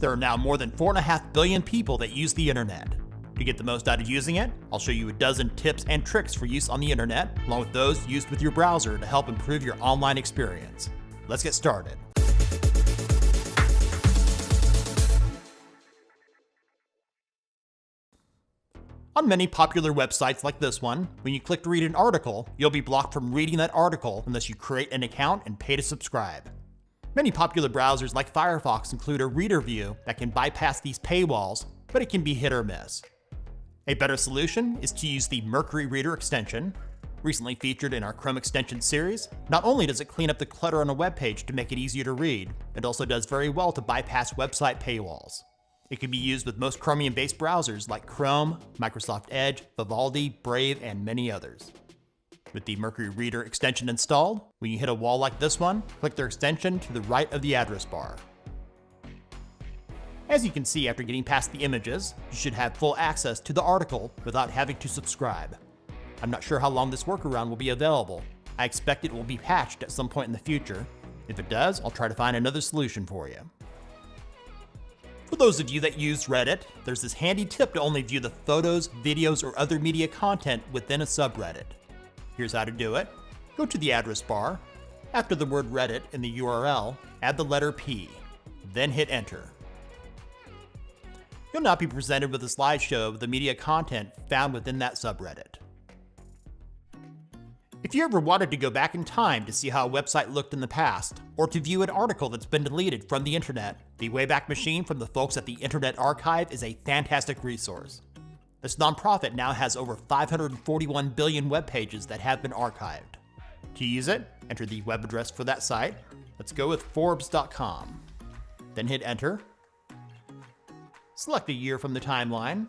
There are now more than 4.5 billion people that use the internet. To get the most out of using it, I'll show you a dozen tips and tricks for use on the internet, along with those used with your browser to help improve your online experience. Let's get started. On many popular websites like this one, when you click to read an article, you'll be blocked from reading that article unless you create an account and pay to subscribe. Many popular browsers like Firefox include a reader view that can bypass these paywalls, but it can be hit or miss. A better solution is to use the Mercury Reader extension. Recently featured in our Chrome extension series, not only does it clean up the clutter on a web page to make it easier to read, it also does very well to bypass website paywalls. It can be used with most Chromium-based browsers like Chrome, Microsoft Edge, Vivaldi, Brave, and many others. With the Mercury Reader extension installed, when you hit a wall like this one, click their extension to the right of the address bar. As you can see after getting past the images, you should have full access to the article without having to subscribe. I'm not sure how long this workaround will be available. I expect it will be patched at some point in the future. If it does, I'll try to find another solution for you. For those of you that use Reddit, there's this handy tip to only view the photos, videos, or other media content within a subreddit. Here's how to do it. Go to the address bar. After the word Reddit in the URL, add the letter P, then hit enter. You'll now be presented with a slideshow of the media content found within that subreddit. If you ever wanted to go back in time to see how a website looked in the past, or to view an article that's been deleted from the internet, the Wayback Machine from the folks at the Internet Archive is a fantastic resource. This nonprofit now has over 541 billion web pages that have been archived. To use it, enter the web address for that site. Let's go with Forbes.com. Then hit enter. Select a year from the timeline.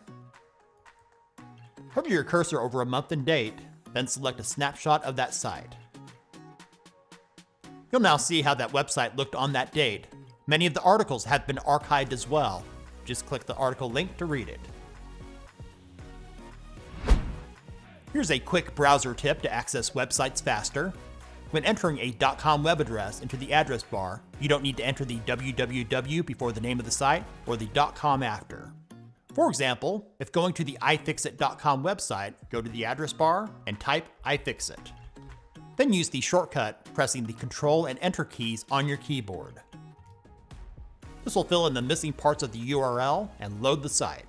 Hover your cursor over a month and date, then select a snapshot of that site. You'll now see how that website looked on that date. Many of the articles have been archived as well. Just click the article link to read it. Here's a quick browser tip to access websites faster. When entering a .com web address into the address bar, you don't need to enter the www before the name of the site or the .com after. For example, if going to the iFixit.com website, go to the address bar and type iFixit. Then use the shortcut pressing the Control and Enter keys on your keyboard. This will fill in the missing parts of the URL and load the site.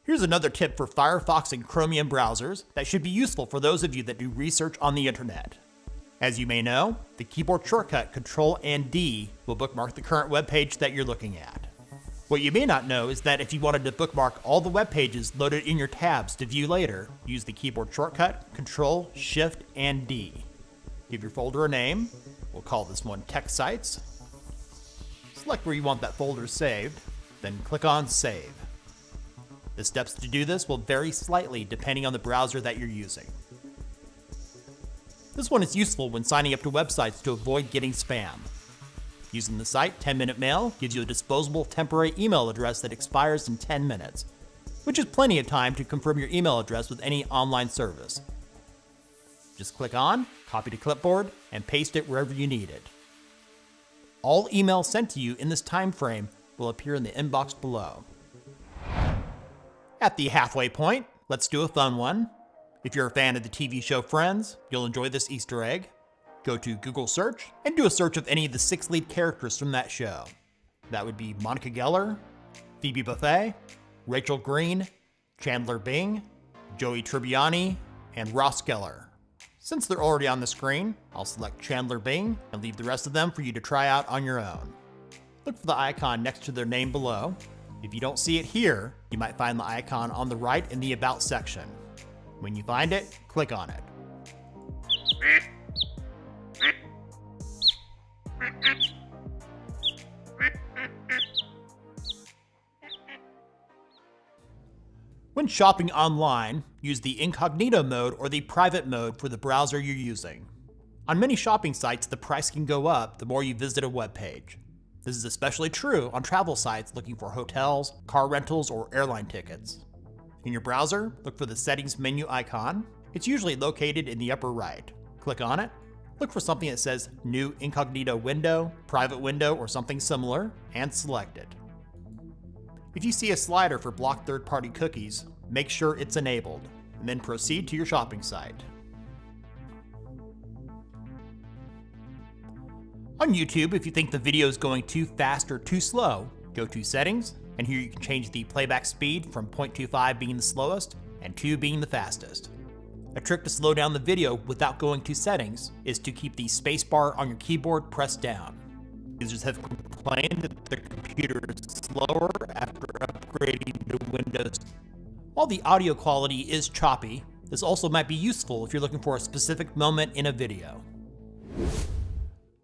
Here's another tip for Firefox and Chromium browsers that should be useful for those of you that do research on the internet. As you may know, the keyboard shortcut Control and D will bookmark the current web page that you're looking at. What you may not know is that if you wanted to bookmark all the web pages loaded in your tabs to view later, use the keyboard shortcut Control, Shift, and D. Give your folder a name. We'll call this one Tech Sites. Select where you want that folder saved, then click on Save. The steps to do this will vary slightly depending on the browser that you're using. This one is useful when signing up to websites to avoid getting spam. Using the site 10-Minute Mail gives you a disposable temporary email address that expires in 10 minutes, which is plenty of time to confirm your email address with any online service. Just click on, copy to clipboard, and paste it wherever you need it. All emails sent to you in this time frame will appear in the inbox below. At the halfway point, let's do a fun one. If you're a fan of the TV show Friends, you'll enjoy this Easter egg. Go to Google search and do a search of any of the 6 lead characters from that show. That would be Monica Geller, Phoebe Buffay, Rachel Green, Chandler Bing, Joey Tribbiani, and Ross Geller. Since they're already on the screen, I'll select Chandler Bing and leave the rest of them for you to try out on your own. Look for the icon next to their name below. If you don't see it here, you might find the icon on the right in the About section. When you find it, click on it. When shopping online, use the Incognito mode or the private mode for the browser you're using. On many shopping sites, the price can go up the more you visit a web page. This is especially true on travel sites looking for hotels, car rentals, or airline tickets. In your browser, look for the Settings menu icon. It's usually located in the upper right. Click on it. Look for something that says New Incognito Window, Private Window, or something similar, and select it. If you see a slider for block third-party cookies, make sure it's enabled, and then proceed to your shopping site. On YouTube, if you think the video is going too fast or too slow, go to Settings, and here you can change the playback speed from 0.25 being the slowest and 2 being the fastest. A trick to slow down the video without going to Settings is to keep the spacebar on your keyboard pressed down. Users have complained that their computer is slower after upgrading to Windows. While the audio quality is choppy, this also might be useful if you're looking for a specific moment in a video.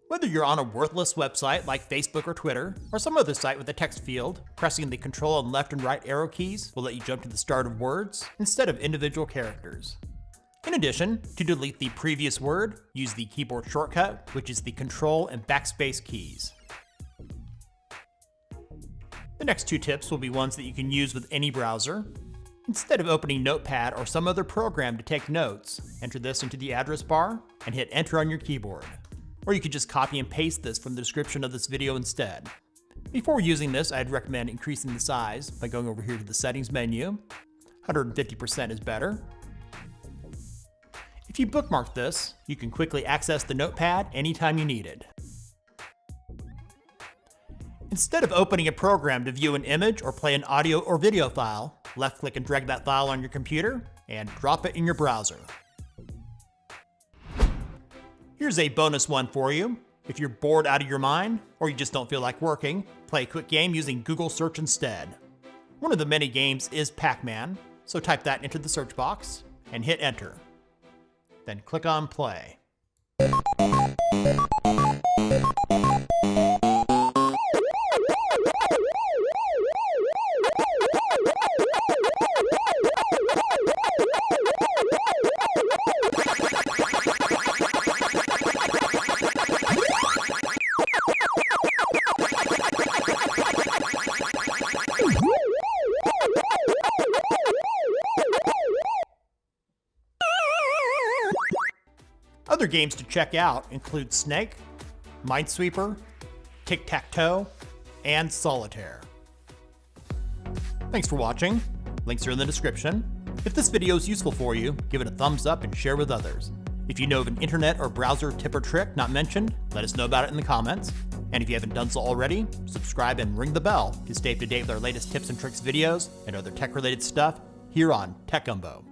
Whether you're on a worthless website like Facebook or Twitter, or some other site with a text field, pressing the Control and left and right arrow keys will let you jump to the start of words instead of individual characters. In addition, to delete the previous word, use the keyboard shortcut, which is the Control and backspace keys. The next two tips will be ones that you can use with any browser. Instead of opening Notepad or some other program to take notes, enter this into the address bar and hit Enter on your keyboard. Or you could just copy and paste this from the description of this video instead. Before using this, I'd recommend increasing the size by going over here to the Settings menu. 150% is better. If you bookmark this, you can quickly access the Notepad anytime you need it. Instead of opening a program to view an image or play an audio or video file, left-click and drag that file on your computer and drop it in your browser. Here's a bonus one for you. If you're bored out of your mind, or you just don't feel like working, play a quick game using Google Search instead. One of the many games is Pac-Man, so type that into the search box and hit Enter. Then click on Play. Other games to check out include Snake, Minesweeper, Tic-Tac-Toe, and Solitaire. Thanks for watching. Links are in the description. If this video is useful for you, give it a thumbs up and share with others. If you know of an internet or browser tip or trick not mentioned, let us know about it in the comments. And if you haven't done so already, subscribe and ring the bell to stay up to date with our latest tips and tricks videos and other tech-related stuff here on Tech Gumbo.